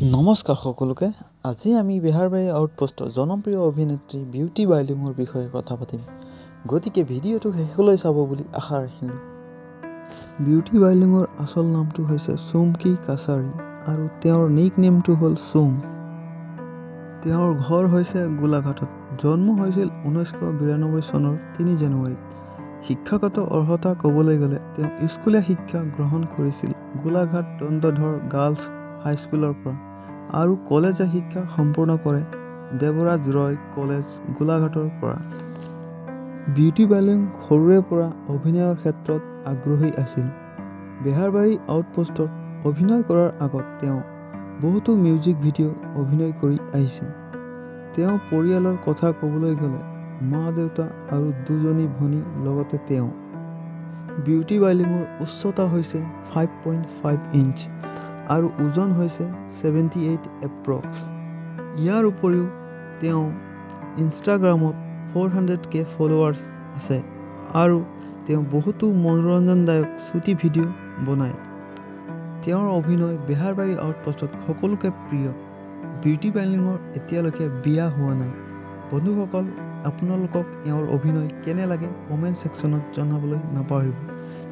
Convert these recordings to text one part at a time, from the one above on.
নমস্কাৰ সকলোকে। আজি আমি বেহাৰবাৰী আউটপোষ্টৰ জনপ্ৰিয় অভিনেত্ৰী বিউটি বাইলুঙৰ বিষয়ে কথা পাতিম। গতিকে ভিডিঅ'টো শেষলৈ চাব বুলি আশা ৰাখিলোঁ। বিউটি বাইলুঙৰ আচল নামটো হৈছে চুমকি কাছাৰী আৰু তেওঁৰ নিক নেমটো হ'ল চুম। তেওঁৰ ঘৰ হৈছে গোলাঘাটত। জন্ম হৈছিল 1992 চনৰ 3 জানুৱাৰীত। শিক্ষাগত অৰ্হতা ক'বলৈ গ'লে তেওঁ স্কুলীয়া শিক্ষা গ্ৰহণ কৰিছিল গোলাঘাট দণ্ডধৰ গাৰ্লছ হাইস্কুলৰ পৰা আৰু কলেজীয়া শিক্ষা সম্পূৰ্ণ কৰে দেৱৰাজ ৰয় কলেজ গোলাঘাটৰ পৰা। বিউটি বাইলুং সৰুৰে পৰা অভিনয়ৰ ক্ষেত্ৰত আগ্ৰহী আছিল। বেহাৰবাৰী আউটপোষ্টত অভিনয় কৰাৰ আগত তেওঁ বহুতো মিউজিক ভিডিঅ' অভিনয় কৰি আহিছে। তেওঁ পৰিয়ালৰ কথা ক'বলৈ গ'লে মা-দেউতা আৰু 2জনী ভনী লগতে তেওঁ। বিউটি বাইলুঙৰ উচ্চতা হৈছে 5.5 ইঞ্চ আৰু ওজন হৈছে 78 এপ্ৰক্স। ইয়াৰ উপৰিও তেওঁ ইনষ্টাগ্ৰামত 400K ফলোৱাৰ্ছ আছে আৰু তেওঁ বহুতো মনোৰঞ্জনদায়ক চুটি ভিডিঅ' বনায়। তেওঁৰ অভিনয় বেহাৰবাৰী আউটপোষ্টত সকলোকে প্ৰিয়। বিউটি বাইলুঙৰ এতিয়ালৈকে বিয়া হোৱা নাই। বন্ধুসকল, আপোনালোকক এওঁৰ অভিনয় কেনে লাগে কমেণ্ট ছেকশ্যনত জনাবলৈ নাপাহৰিব।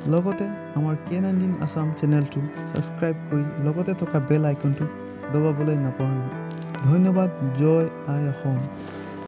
লগতে আমাৰ K19 আছাম চেনেলটো ছাবস্ক্ৰাইব কৰি লগতে থকা বেল আইকনটো দবাবলৈ নাপাহৰিব। ধন্যবাদ। জয় আই অসম।